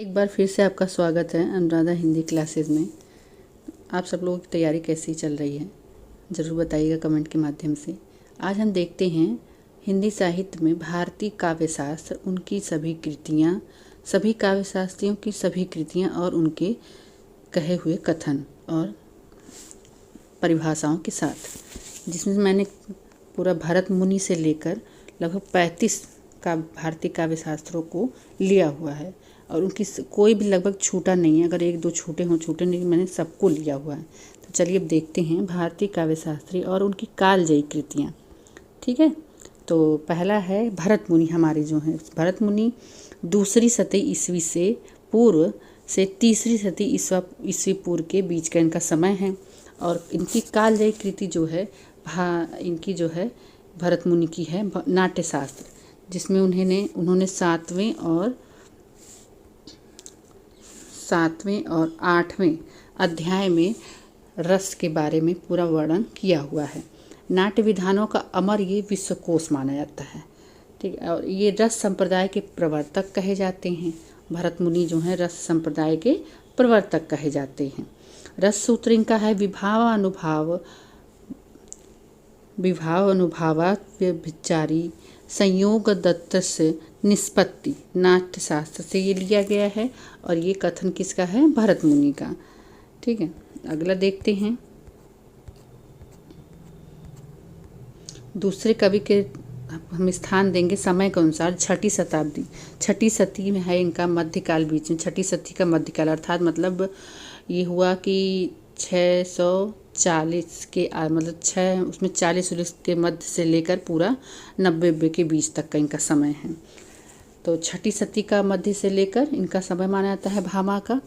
एक बार फिर से आपका स्वागत है अनुराधा हिंदी क्लासेस में। आप सब लोगों की तैयारी कैसी चल रही है ज़रूर बताइएगा कमेंट के माध्यम से। आज हम देखते हैं हिंदी साहित्य में भारतीय काव्य शास्त्र, उनकी सभी कृतियाँ, सभी काव्य शास्त्रियों की सभी कृतियाँ और उनके कहे हुए कथन और परिभाषाओं के साथ, जिसमें मैंने पूरा भरत मुनि से लेकर लगभग 35 का भारतीय काव्य शास्त्रों को लिया हुआ है और उनकी कोई भी लगभग छूटा नहीं है। अगर एक दो छूटे हों छूटे नहीं, मैंने सबको लिया हुआ है। तो चलिए अब देखते हैं भारतीय काव्य शास्त्री और उनकी कालजयी कृतियाँ। ठीक है, तो पहला है भरत मुनि। हमारे जो हैं भरत मुनि दूसरी शती ईस्वी से पूर्व से तीसरी शती ईस्वी पूर्व के बीच का इनका समय है। और इनकी कालजयी कृति जो है इनकी जो है भरत मुनि की है नाट्यशास्त्र, जिसमें उन्होंने सातवें और आठवें अध्याय में रस के बारे में पूरा वर्णन किया हुआ है। नाट्य विधानों का अमर ये विश्वकोश माना जाता है। ठीक है, और ये रस संप्रदाय के प्रवर्तक कहे जाते हैं। भरत मुनि जो हैं रस संप्रदाय के प्रवर्तक कहे जाते हैं। रस सूत्र इनका है विभाव अनुभावाभिचारी संयोग दत्त से निष्पत्ति। नाट्यशास्त्र से ये लिया गया है और ये कथन किसका है? भरत मुनि का। ठीक है, अगला देखते हैं। दूसरे कवि के हम स्थान देंगे समय के अनुसार छठी शताब्दी। छठी शती में है इनका मध्यकाल, बीच में छठी शती का मध्यकाल, अर्थात मतलब ये हुआ कि 640 के मतलब 6 उसमें 40 के मध्य से लेकर पूरा 90 के बीच तक का इनका समय है। तो छठी शती का मध्य से लेकर इनका समय माना जाता है भामा का।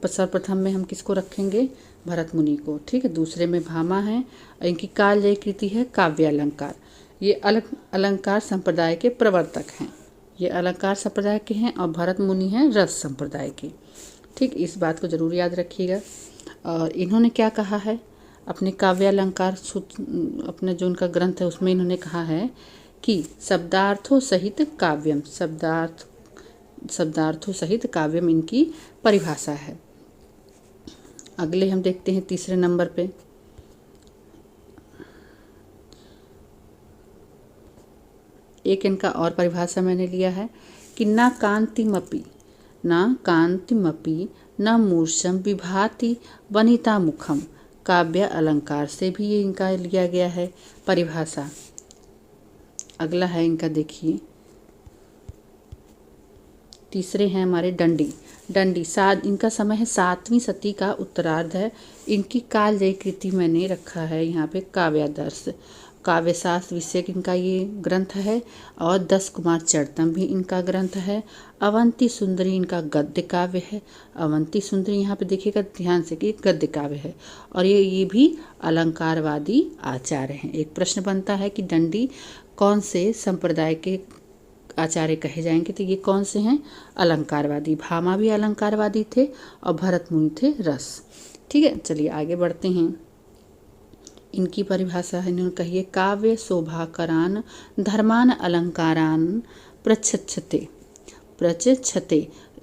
सर्वप्रथम में हम किसको रखेंगे? भरत मुनि को। ठीक है, दूसरे में भामा है और इनकी कालजयी कृति है काव्य अलंकार। ये अलंकार संप्रदाय के प्रवर्तक हैं। ये अलंकार संप्रदाय के हैं और भरत मुनि हैं रस संप्रदाय के। ठीक, इस बात को जरूर याद रखिएगा। और इन्होंने क्या कहा है अपने काव्य अलंकार अपने जो उनका ग्रंथ है उसमें इन्होंने कहा है कि शब्दार्थों सहित काव्यम इनकी परिभाषा है। अगले हम देखते हैं तीसरे नंबर पे। एक इनका और परिभाषा मैंने लिया है कि न कांतिमपि न मूर्छम विभाति वनिता मुखम। काव्य अलंकार से भी ये इनका लिया गया है परिभाषा। अगला है इनका, देखिए तीसरे हैं हमारे दंडी। इनका समय है 7वीं शती का उत्तरार्ध है। इनकी कालजयी कृति मैंने रखा है यहाँ पे काव्यादर्श। काव्यशास्त्र विषय इनका ये ग्रंथ है और 10 कुमार चरितम भी इनका ग्रंथ है। अवंती सुंदरी इनका गद्य काव्य है। अवंती सुंदरी यहाँ पे देखिएगा ध्यान से कि गद्य काव्य है और ये भी अलंकारवादी आचार्य हैं। एक प्रश्न बनता है कि दंडी कौन से संप्रदाय के आचार्य कहे जाएंगे? तो ये कौन से हैं? अलंकारवादी। भामा भी अलंकारवादी थे और भरत मुनि थे रस। ठीक है, चलिए आगे बढ़ते हैं। इनकी परिभाषा है, इन्होंने कही है काव्य शोभाकरान धर्मान अलंकारान प्रच्छते।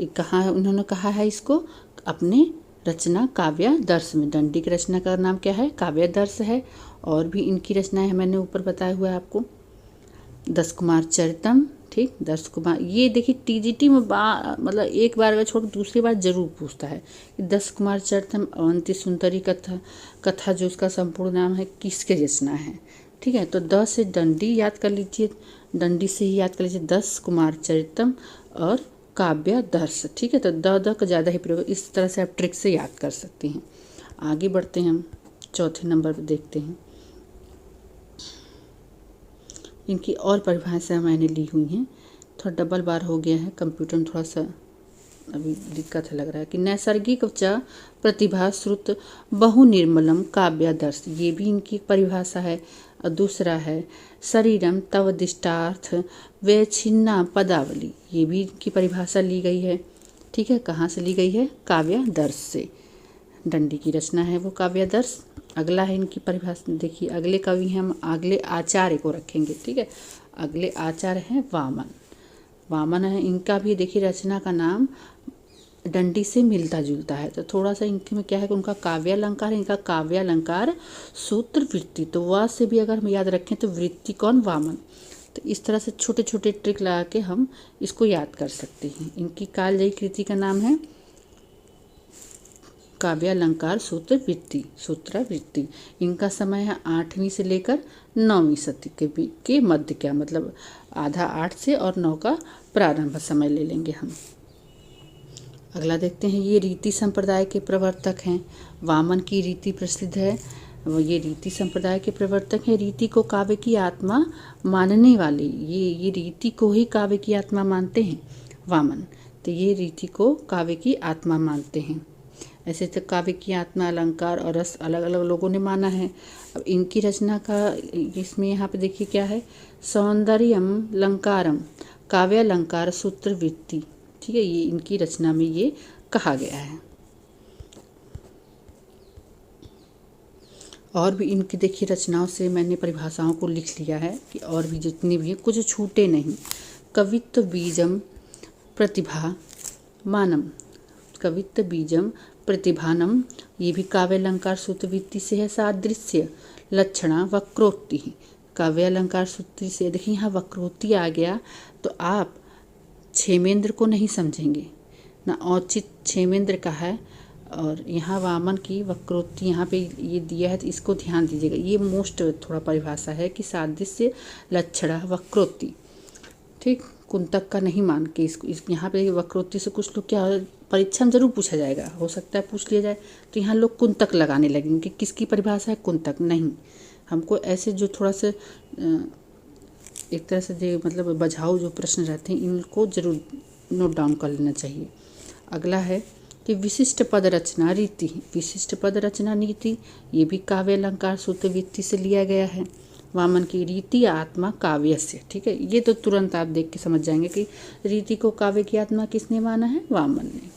कहाँ उन्होंने कहा है इसको? अपने रचना काव्यादर्श में। दंडी की रचना का नाम क्या है? काव्यादर्श है। और भी इनकी रचनाएं मैंने ऊपर बताया हुआ है आपको। 10 कुमार चरितम। ठीक, 10 कुमार, ये देखिए टीजीटी में मतलब एक बार अगर छोड़ दूसरी बार जरूर पूछता है कि 10 कुमार चरितम अवंती सुंदरी कथा जो उसका संपूर्ण नाम है किसके रचना है? ठीक है, तो 10 से दंडी याद कर लीजिए, दंडी से ही याद कर लीजिए 10 कुमार चरितम और काव्यादर्श। ठीक है, तो द का ज़्यादा ही प्रयोग, इस तरह से आप ट्रिक से याद कर सकते हैं। आगे बढ़ते हैं, हम चौथे नंबर पर देखते हैं। इनकी और परिभाषा मैंने ली हुई हैं, थोड़ा डबल बार हो गया है, कंप्यूटर में थोड़ा सा अभी दिक्कत है लग रहा है। कि नैसर्गिक च प्रतिभा श्रुत बहुनिर्मलम काव्यादर्श, ये भी इनकी परिभाषा है। और दूसरा है शरीरम तव दिष्टार्थ वैच्छिन्ना पदावली, ये भी इनकी परिभाषा ली गई है। ठीक है, कहाँ से ली गई है? काव्यादर्श से। दंडी की रचना है वो काव्यादर्श। अगला है इनकी परिभाषा, देखिए अगले कवि हैं, हम अगले आचार्य को रखेंगे। ठीक है, अगले आचार्य हैं वामन। वामन है इनका भी, देखिए रचना का नाम डंडी से मिलता जुलता है। तो थोड़ा सा इनके में क्या है कि उनका काव्यालंकार है, इनका काव्यालंकार सूत्र वृत्ति। तो व से भी अगर हम याद रखें तो वृत्ति कौन, वामन। तो इस तरह से छोटे छोटे ट्रिक लगा के हम इसको याद कर सकते हैं। इनकी कालजयी कृति का नाम है काव्यालंकार सूत्रवृत्ति, सूत्रावृत्ति। इनका समय है 8वीं से लेकर 9वीं सदी के मध्य का, मतलब आधा 8 से और 9 का प्रारंभ समय ले लेंगे हम। अगला देखते हैं, ये रीति संप्रदाय के प्रवर्तक हैं। वामन की रीति प्रसिद्ध है, ये रीति संप्रदाय के प्रवर्तक हैं। रीति को काव्य की आत्मा मानने वाले, ये रीति को ही काव्य की आत्मा मानते हैं वामन। तो ये रीति को काव्य की आत्मा मानते हैं। ऐसे तो काव्य की आत्मा, अलंकार और रस अलग अलग लोगों ने माना है। अब इनकी रचना का इसमें यहाँ पे देखिए क्या है, सौंदर्यम लंकारम काव्यालंकार सूत्रवृत्ति। ठीक है, ये इनकी रचना में ये कहा गया है। और भी इनकी देखिए रचनाओं से मैंने परिभाषाओं को लिख लिया है कि और भी जितनी भी कुछ छूटे नहीं। कवित्व बीजम प्रतिभा मानम, कवित्व बीजम प्रतिभानम, ये भी काव्यालंकार सूत्रवृत्ति से है। सादृश्य लक्षणा वक्रोक्ति, काव्यालंकार सूत्र से। देखिए यहाँ वक्रोक्ति आ गया तो आप क्षेमेंद्र को नहीं समझेंगे ना, औचित क्षेमेंद्र का है। और यहाँ वामन की वक्रोक्ति यहाँ पे ये दिया है, तो इसको ध्यान दीजिएगा। ये मोस्ट थोड़ा परिभाषा है कि सादृश्य लक्षणा वक्रोक्ति। ठीक, कुंतक का नहीं मान के इसको यहाँ पे वक्रोक्ति से कुछ लोग क्या परीक्षा में जरूर पूछा जाएगा, हो सकता है पूछ लिया जाए, तो यहाँ लोग कुंतक लगाने लगेंगे कि किसकी परिभाषा है, कुंतक नहीं। हमको ऐसे जो थोड़ा सा एक तरह से जो मतलब बझाऊ जो प्रश्न रहते हैं इनको जरूर नोट डाउन कर लेना चाहिए। अगला है कि विशिष्ट पद रचना रीति, विशिष्ट पद रचना नीति, ये भी काव्यालंकार सूत्रवृत्ति से लिया गया है। वामन की रीति आत्मा काव्यस्य। ठीक है, ये तो तुरंत आप देख के समझ जाएंगे कि रीति को काव्य की आत्मा किसने माना है, वामन ने।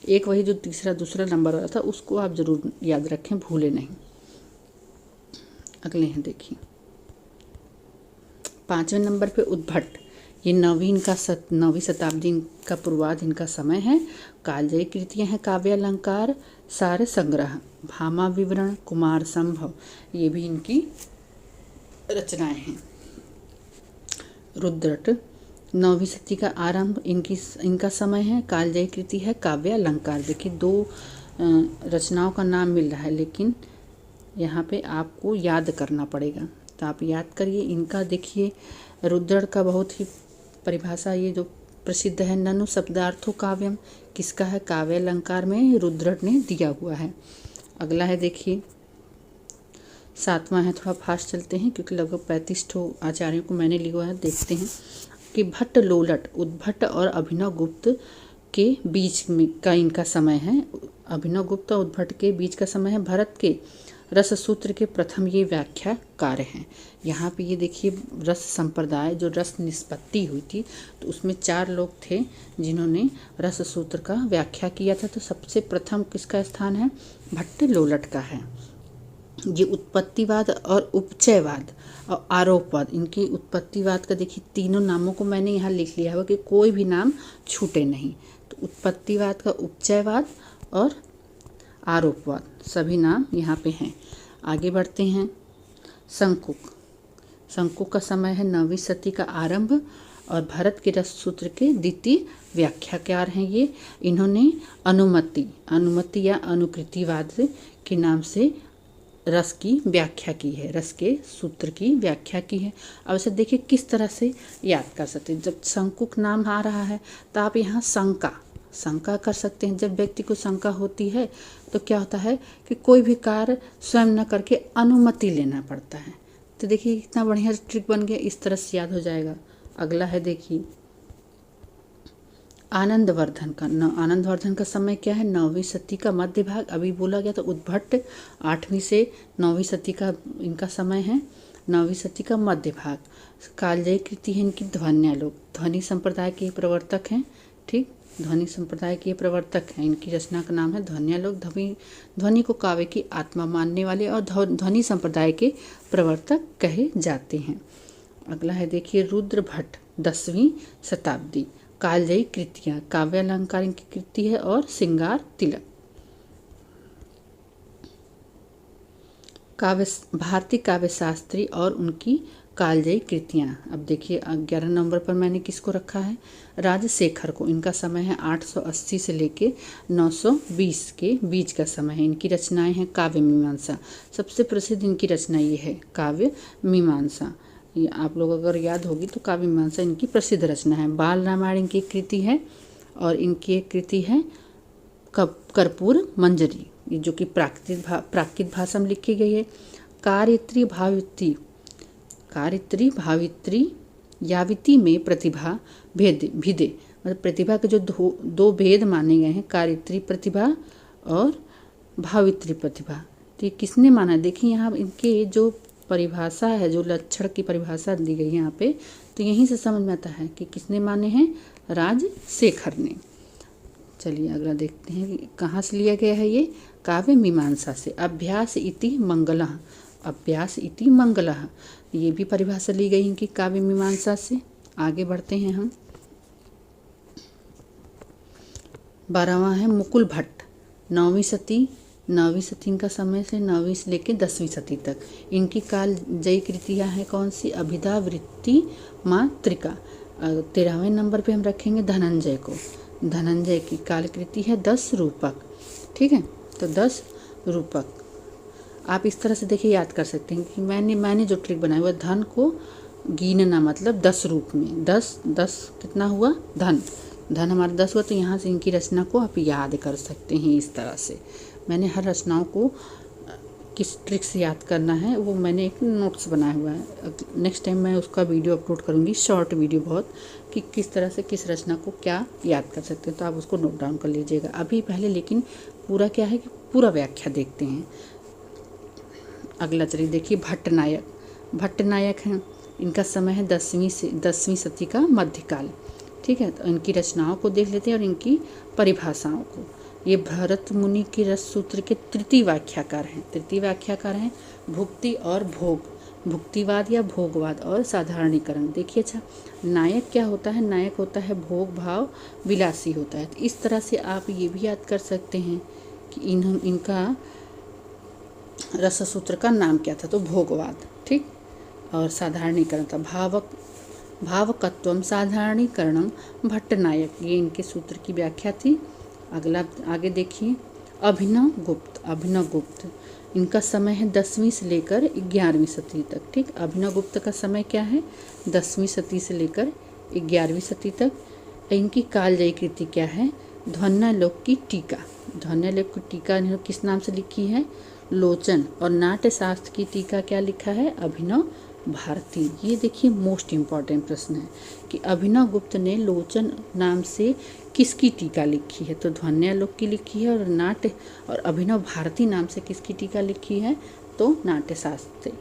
एक वही जो दूसरा नंबर वाला था उसको आप जरूर याद रखें, भूले नहीं। अगले हैं देखिए 5वें नंबर पे उद्भट, ये 9वीं शताब्दी का पूर्वार्ध इनका समय है। कालजयी कृतियाँ हैं काव्यालंकार सार संग्रह, भामा विवरण, कुमार संभव, ये भी इनकी रचनाएं हैं। रुद्रट 9वीं सदी का आरंभ इनका समय है। कालजयी कृति है काव्यालंकार। देखिए 2 रचनाओं का नाम मिल रहा है, लेकिन यहाँ पे आपको याद करना पड़ेगा, तो आप याद करिए। इनका देखिए रुद्रट का बहुत ही परिभाषा ये जो प्रसिद्ध है, ननु शब्दार्थो काव्यम, किसका है, काव्यालंकार में रुद्रट ने दिया हुआ है। अगला है देखिए 7वां है, थोड़ा फास्ट चलते हैं क्योंकि लगभग 35 आचार्यों को मैंने लिया है। देखते हैं कि भट्ट लोलट, उद्भट और अभिनव गुप्त के बीच में का इनका समय है। अभिनव गुप्त और उद्भट के बीच का समय है। भरत के रस सूत्र के प्रथम ये व्याख्या कार्य हैं। यहाँ पे ये देखिए रस संप्रदाय जो रस निष्पत्ति हुई थी, तो उसमें 4 लोग थे जिन्होंने रस सूत्र का व्याख्या किया था। तो सबसे प्रथम किसका स्थान है, भट्ट लोलट का है। ये उत्पत्तिवाद और उपचयवाद और आरोपवाद, इनकी उत्पत्तिवाद का देखिए तीनों नामों को मैंने यहाँ लिख लिया है कि कोई भी नाम छूटे नहीं। तो उत्पत्तिवाद का, उपचयवाद और आरोपवाद, सभी नाम यहाँ पे हैं। आगे बढ़ते हैं। शंकुक का समय है 9वीं सदी का आरंभ और भरत के रस सूत्र के द्वितीय व्याख्याकार हैं ये। इन्होंने अनुमति या अनुकृतिवाद के नाम से रस की व्याख्या की है, रस के सूत्र की व्याख्या की है। अब इसे देखिए किस तरह से याद कर सकते हैं। जब शंकुक नाम आ रहा है तो आप यहाँ शंका कर सकते हैं। जब व्यक्ति को शंका होती है तो क्या होता है कि कोई भी कार्य स्वयं न करके अनुमति लेना पड़ता है। तो देखिए कितना बढ़िया ट्रिक बन गया, इस तरह से याद हो जाएगा। अगला है देखिए आनंदवर्धन का समय क्या है, 9वीं सदी का मध्य भाग। अभी बोला गया तो उद्भट 8वीं से 9वीं सदी का इनका समय है, 9वीं सदी का मध्य भाग। कालजयी कृति है इनकी ध्वन्यालोक, ध्वनि संप्रदाय के प्रवर्तक हैं। ठीक, ध्वनि संप्रदाय के प्रवर्तक हैं। इनकी रचना का नाम है ध्वन्यालोक। ध्वनि को काव्य की आत्मा मानने वाले और ध्वनि संप्रदाय के प्रवर्तक कहे जाते हैं। अगला है देखिए रुद्र भट्ट 10वीं शताब्दी, कालजयी कृतियाँ, काव्य अलंकार इनकी कृति है, और श्रृंगार तिलक। भारतीय काव्य शास्त्री और उनकी कालजयी कृतियाँ। अब देखिए 11 नंबर पर मैंने किसको रखा है, राजशेखर को। इनका समय है 880 से लेके 920 के बीच का समय है। इनकी रचनाएं हैं काव्य मीमांसा। सबसे प्रसिद्ध इनकी रचना ये है काव्य मीमांसा। ये आप लोग अगर याद होगी तो काव्य मीमांसा इनकी प्रसिद्ध रचना है। बाल रामायण इनकी कृति है, और इनकी एक कृति है कर्पूर मंजरी, ये जो कि प्राकृत भाषा में लिखी गई है। कारित्री भावित्री याविती में प्रतिभा भिदे, मतलब प्रतिभा के जो दो भेद माने गए हैं, कारित्री प्रतिभा और भावित्री प्रतिभा। तो ये किसने माना? देखिए यहाँ इनके जो परिभाषा है, जो लक्षण की परिभाषा दी गई है यहाँ पे, तो यहीं से समझ में आता है कि किसने माने हैं, राजशेखर ने। चलिए अगला देखते हैं कि कहाँ से लिया गया है ये, काव्य मीमांसा से। अभ्यास इति मंगलः, अभ्यास इति मंगलः, ये भी परिभाषा ली गई इनकी काव्य मीमांसा से। आगे बढ़ते हैं हम। 12वां है मुकुल भट्ट, 9वीं सती इनका समय से 9वीं से लेकर 10वीं सदी तक। इनकी कालजयी कृतियाँ हैं कौन सी, अभिधा वृत्ति मातृका। 13वें नंबर पे हम रखेंगे धनंजय को। धनंजय की काल कृति है 10 रूपक। ठीक है, तो 10 रूपक आप इस तरह से देखिए याद कर सकते हैं कि मैंने जो ट्रिक बनाई हुआ, धन को गिनना, मतलब 10 रूप में 10 कितना हुआ, धन हमारा 10 हुआ। तो यहाँ से इनकी रचना को आप याद कर सकते हैं इस तरह से। मैंने हर रचनाओं को किस ट्रिक से याद करना है वो मैंने एक नोट्स बनाया हुआ है। नेक्स्ट टाइम मैं उसका वीडियो अपलोड करूँगी, शॉर्ट वीडियो बहुत, कि किस तरह से किस रचना को क्या याद कर सकते हैं, तो आप उसको नोट डाउन कर लीजिएगा। अभी पहले लेकिन पूरा क्या है कि पूरा व्याख्या देखते हैं। अगला चलिए देखिए भट्टनायक हैं। इनका समय है 10वीं सदी का मध्यकाल। ठीक है, तो इनकी रचनाओं को देख लेते हैं और इनकी परिभाषाओं को। ये भरत मुनि के रस सूत्र के तृतीय व्याख्याकार हैं। भुक्ति और भोग, भुक्तिवाद या भोगवाद और साधारणीकरण। देखिए अच्छा, नायक क्या होता है, नायक होता है भोग भाव विलासी होता है। तो इस तरह से आप ये भी याद कर सकते हैं कि इनका रस सूत्र का नाम क्या था, तो भोगवाद। ठीक, और साधारणीकरण था भावकत्वम साधारणीकरणम भट्टनायक, ये इनके सूत्र की व्याख्या थी। अगला आगे देखिए अभिनव गुप्त, इनका समय है 10वीं से लेकर 11वीं सदी तक। ठीक, अभिनव गुप्त का समय क्या है, 10वीं सदी से लेकर 11वीं सदी तक। इनकी कालजयी कृति क्या है, ध्वन्यालोक की टीका। ध्वन्यालोक की टीका इन्होंने किस नाम से लिखी है, लोचन। और नाट्य शास्त्र की टीका क्या लिखा है, अभिनव भारती। ये देखिए मोस्ट इम्पॉर्टेंट प्रश्न है कि अभिनव गुप्त ने लोचन नाम से किसकी टीका लिखी है, तो ध्वन्यालोक की लिखी है। और नाट्य और अभिनव भारती नाम से किसकी टीका लिखी है, तो नाट्य शास्त्र से।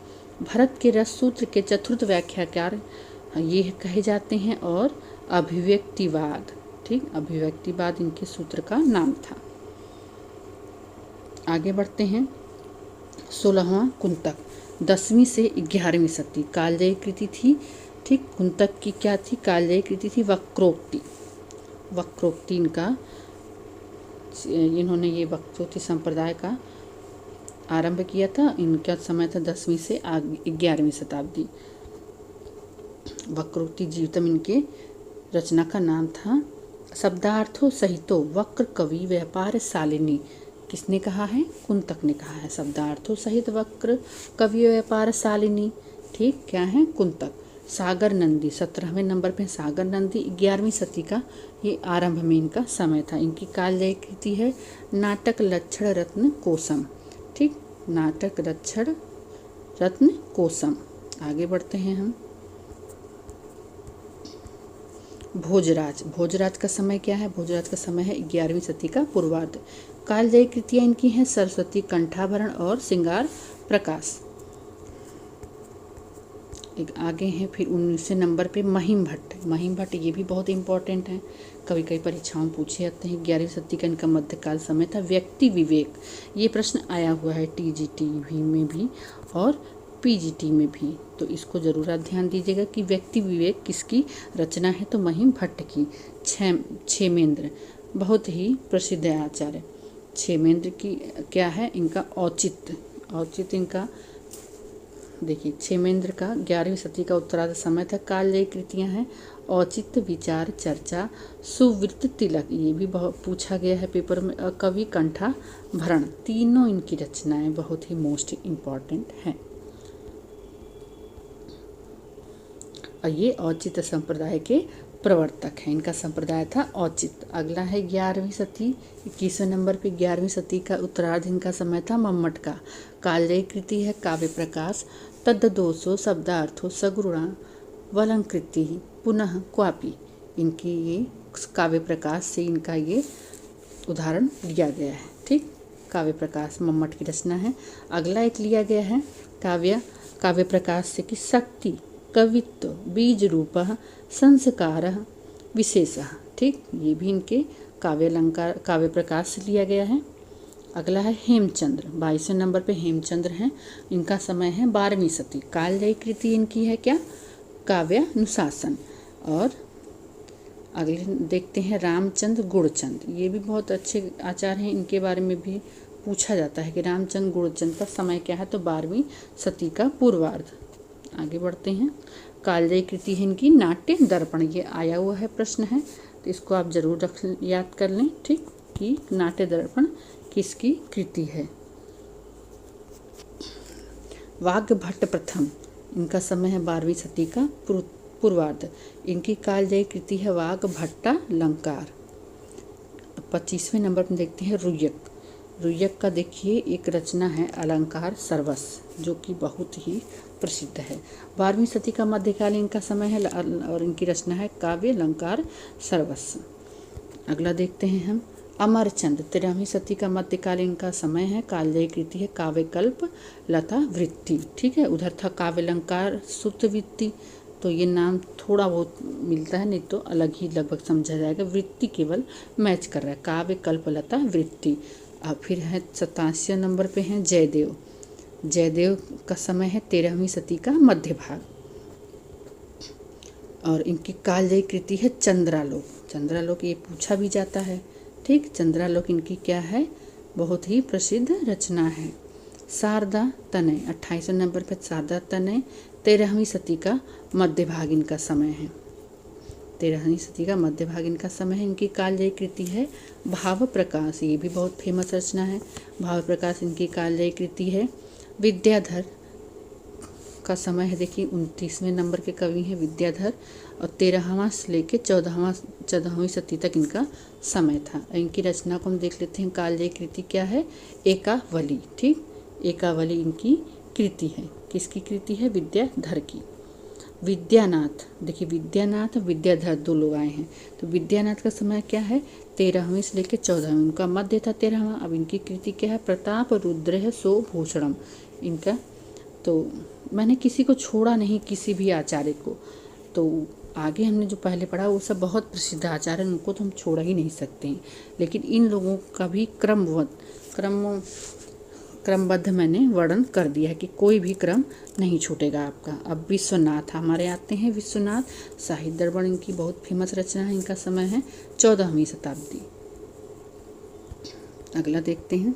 भरत के रस सूत्र के चतुर्थ व्याख्याकार ये कहे जाते हैं, और अभिव्यक्तिवाद। ठीक, अभिव्यक्तिवाद इनके सूत्र का नाम था। आगे बढ़ते हैं। 16वां कुंतक, 10वीं से 11वीं सदी कालजयी कृति थी। ठीक, कुंतक की क्या थी, कालजयी कृति थी वक्रोक्ति इन्होंने ये वक्रोक्ति संप्रदाय का आरंभ किया था। इनका समय था 10वीं से 11वीं शताब्दी। वक्रोक्ति जीवितम इनके रचना का नाम था। शब्दार्थों सहितो वक्र कवि व्यापार शालिनी, किसने कहा है, कुंतक ने कहा है। शब्दार्थों सहित वक्र कवि व्यापार शालिनी, ठीक, क्या है, कुंतक। सागर नंदी 17वें नंबर पे, सागर नंदी 11वीं सदी का ये आरंभ में इनका समय था। इनकी कालजयी कृति है नाटक लक्षण रत्न कोसम। ठीक, नाटक लक्षण रत्न कोसम। आगे बढ़ते हैं हम। भोजराज का समय क्या है, भोजराज का समय है 11वीं सदी का पूर्वार्ध। कालजयी कृतियाँ इनकी हैं सरस्वती कंठाभरण और श्रृंगार प्रकाश। एक आगे हैं फिर 19वें नंबर पे महिम भट्ट, ये भी बहुत इंपॉर्टेंट है, कई परीक्षाओं में पूछे जाते हैं। 11वीं सदी का इनका मध्यकाल समय था। व्यक्ति विवेक, ये प्रश्न आया हुआ है TGT में भी और PGT में भी, तो इसको जरूर आप ध्यान दीजिएगा कि व्यक्ति विवेक किसकी रचना है, तो महिम भट्ट की। क्षेमेंद्र बहुत ही प्रसिद्ध है आचार्य। क्षेमेंद्र की क्या है, इनका औचित्य इनका देखिए, क्षेमेंद्र का 11वीं शती का उत्तरार्ध समय था। कालजयी कृतियाँ हैं औचित्य, विचार, चर्चा, सुवृत्त, तिलक, ये भी बहुत पूछा गया है पेपर में। कवि कंठा भरण, तीनों इनकी रचनाएं बहुत ही मोस्ट इम्पॉर्टेंट हैं। और ये औचित्य संप्रदाय के प्रवर्तक हैं। इनका संप्रदाय था औचित्य। अगला है 11वीं शती, 21वें नंबर पे 11वीं शती का उत्तरार्ध इनका समय था। मम्मट का कालजयी कृति है काव्य प्रकाश, तद्दोषो शब्दार्थो सगुणा वलंकृति पुनः क्वापी। इनकी ये काव्य प्रकाश से इनका ये उदाहरण लिया गया है। ठीक, काव्य प्रकाश मम्मट की रचना है। अगला एक लिया गया है काव्य प्रकाश से कि शक्ति, कवित्व, बीज रूप, संस्कार, विशेष। ठीक, ये भी इनके काव्य प्रकाश से लिया गया है। अगला है हेमचंद्र, 22वें नंबर पे हेमचंद्र हैं। इनका समय है 12वीं शती। कालजयी कृति इनकी है क्या, काव्यानुशासन। और अगले देखते हैं रामचंद्र गुणचंद, ये भी बहुत अच्छे आचार्य हैं। इनके बारे में भी पूछा जाता है कि रामचंद्र गुणचंद का समय क्या है, तो 12वीं शती का पूर्वार्ध। आगे बढ़ते हैं। कालजयी कृति है इनकी नाट्य दर्पण, ये आया हुआ है प्रश्न है, तो इसको आप जरूर याद कर लें। ठीक, कि नाट्य दर्पण किसकी कृति है। वाग्भट्ट प्रथम, इनका समय है 12वीं शती का पूर्वार्ध। इनकी कालजयी कृति है वाग्भट्टालंकार। 25वें नंबर पर देखते हैं रुय्यक का देखिए एक रचना है अलंकार सर्वस्व, जो कि बहुत ही प्रसिद्ध है। 12वीं शती का मध्यकाल इनका समय है और इनकी रचना है काव्य अलंकार सर्वस्व। अगला देखते हैं हम अमरचंद, 13वीं शती का मध्यकाल इनका समय है। कालजयी कृति है काव्यकल्प लता वृत्ति। ठीक है, उधर था काव्य अलंकार सुतवृत्ति, तो ये नाम थोड़ा बहुत मिलता है, नहीं तो अलग ही लगभग समझा जाएगा। वृत्ति केवल मैच कर रहा है, काव्यकल्प लता वृत्ति। अब फिर है 87 नंबर पे हैं जयदेव का समय है 13वीं शती का मध्य भाग। और इनकी कालजयी कृति है चंद्रालोक, ये पूछा भी जाता है। ठीक, चंद्रालोक इनकी क्या है, बहुत ही प्रसिद्ध रचना है। शारदा तनय, 28वें नंबर पर शारदा तनय, 13वीं शती का मध्य भाग इनका समय है। 13वीं शती का मध्य भाग इनका समय है। इनकी कालजयी कृति है भाव प्रकाश, ये भी बहुत फेमस रचना है। भाव प्रकाश इनकी कालजयी कृति है। विद्याधर का समय है, देखिए 29वें नंबर के कवि हैं विद्याधर, और 13वां से लेके 14वीं शती तक इनका समय था। इनकी रचना को हम देख लेते हैं। कालजयी कृति क्या है, एकावली। ठीक, एकावली इनकी कृति है। किसकी कृति है, विद्याधर की। विद्यानाथ, देखिए विद्यानाथ विद्याधर दो लोग आए हैं, तो विद्यानाथ का समय क्या है, 13वीं से लेकर 14वीं, उनका मध्य था 13वां। अब इनकी कृति क्या है, प्रताप रुद्र सो भूषणम इनका। तो मैंने किसी को छोड़ा नहीं, किसी भी आचार्य को। तो आगे हमने जो पहले पढ़ा वो सब बहुत प्रसिद्ध आचार्य, उनको तो हम छोड़ ही नहीं सकते हैं, लेकिन इन लोगों का भी क्रमबद्ध मैंने वर्णन कर दिया है कि कोई भी क्रम नहीं छूटेगा आपका। अब विश्वनाथ हमारे आते हैं। विश्वनाथ साहित्य दर्पण इनकी बहुत फेमस रचना है। इनका समय है 14वीं शताब्दी। अगला देखते हैं।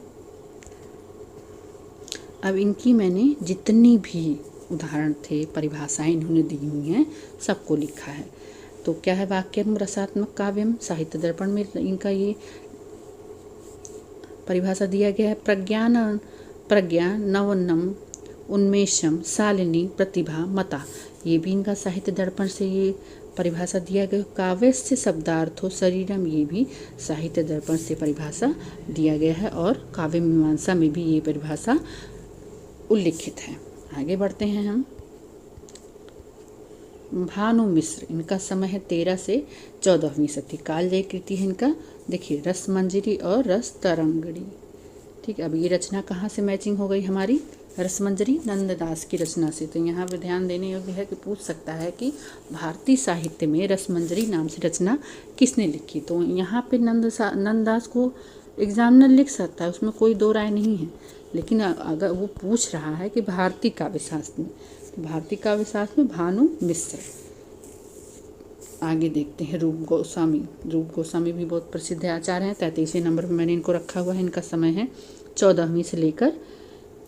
अब इनकी मैंने जितनी भी उदाहरण थे, परिभाषाएं इन्होंने दी हुई हैं, सबको लिखा है। तो क्या है, वाक्यम रसात्मक काव्यम, साहित्य दर्पण में इनका ये परिभाषा दिया गया है। प्रज्ञा नवनम उन्मेषम शालिनी प्रतिभा मता, ये भी इनका साहित्य दर्पण से ये परिभाषा दिया गया। काव्यस्य शब्दार्थो शरीरम, ये भी साहित्य दर्पण से परिभाषा दिया गया है, और काव्य मीमांसा में भी ये परिभाषा उल्लिखित है। आगे बढ़ते हैं हम। भानु मिश्र, इनका समय है 13 से 14वीं शती। कालजयी कृति है इनका, देखिए रसमंजरी और रस तरंगड़ी। ठीक, अब ये रचना कहाँ से मैचिंग हो गई हमारी, रसमंजरी नंददास की रचना से। तो यहाँ पे ध्यान देने योग्य है कि पूछ सकता है कि भारतीय साहित्य में रसमंजरी नाम से रचना किसने लिखी। तो यहाँ पे नंददास को एग्जामिनर लिख सकता है, उसमें कोई दो राय नहीं है। लेकिन अगर वो पूछ रहा है कि भारतीय काव्य शास्त्र में, तो भारतीय काव्य शास्त्र में भानु मिश्र। आगे देखते हैं रूप गोस्वामी। रूप गोस्वामी भी बहुत प्रसिद्ध आचार्य हैं। 33वें नंबर पर मैंने इनको रखा हुआ है। इनका समय है 14वीं से लेकर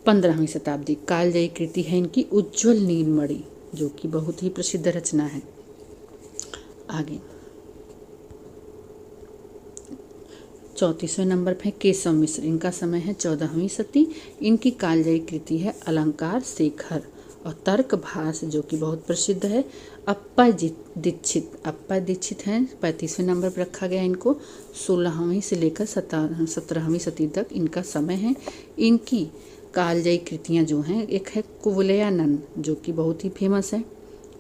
15वीं शताब्दी। कालजयी कृति है इनकी उज्ज्वल नीलमणि, जो कि बहुत ही प्रसिद्ध रचना है। आगे 34वें नंबर पे केशव मिश्र। इनका समय है 14वीं शती। इनकी कालजयी कृति है अलंकार शेखर और तर्क भास, जो कि बहुत प्रसिद्ध है। अप्पा दीक्षित हैं, 35वें नंबर पर रखा गया इनको। 16वीं से लेकर 17वीं शती तक इनका समय है। इनकी कालजयी कृतियाँ जो हैं, एक है कुवलयानंद, जो कि बहुत ही फेमस है।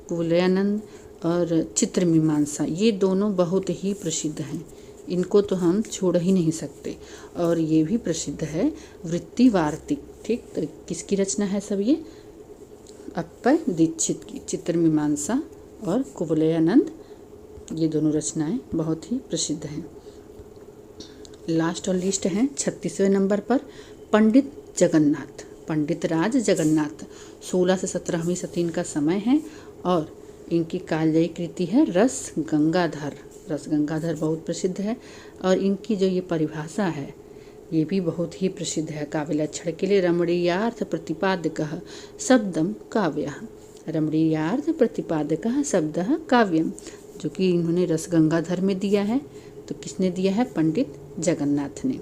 कुवलयानंद और चित्रमीमांसा, ये दोनों बहुत ही प्रसिद्ध हैं। इनको तो हम छोड़ ही नहीं सकते। और ये भी प्रसिद्ध है वृत्तिवार्तिक। ठीक, तो किसकी रचना है सब ये? अप्पय दीक्षित की चित्रमीमांसा और कुवलयानंद, ये दोनों रचनाएं बहुत ही प्रसिद्ध हैं। लास्ट और लिस्ट हैं 36वें नंबर पर पंडित जगन्नाथ, पंडित राज जगन्नाथ। 16 से 17वीं शती इनका समय है और इनकी कालजयी कृति है रस गंगाधर। रस गंगाधर बहुत प्रसिद्ध है और इनकी जो ये परिभाषा है ये भी बहुत ही प्रसिद्ध है। काव्य लक्षण के लिए रमणीयार्थ प्रतिपादकः शब्दम काव्यः, रमणीयार्थ प्रतिपादकः शब्दः काव्यम, जो कि इन्होंने रस गंगाधर में दिया है। तो किसने दिया है? पंडित जगन्नाथ ने।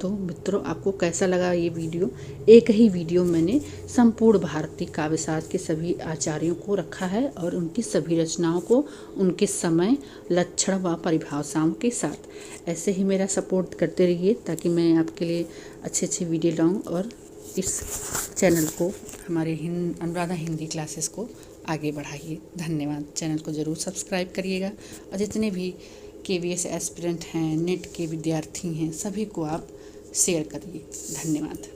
तो मित्रों, आपको कैसा लगा ये वीडियो? एक ही वीडियो मैंने संपूर्ण भारतीय काव्यशास्त्र के सभी आचार्यों को रखा है और उनकी सभी रचनाओं को उनके समय, लक्षण व परिभाषाओं के साथ। ऐसे ही मेरा सपोर्ट करते रहिए ताकि मैं आपके लिए अच्छे वीडियो लाऊं और इस चैनल को, हमारे अनुराधा हिंदी क्लासेस को आगे बढ़ाइए। धन्यवाद। चैनल को ज़रूर सब्सक्राइब करिएगा और जितने भी KVS एस्पिरेंट हैं, नेट के विद्यार्थी हैं, सभी को आप शेयर करिए। धन्यवाद।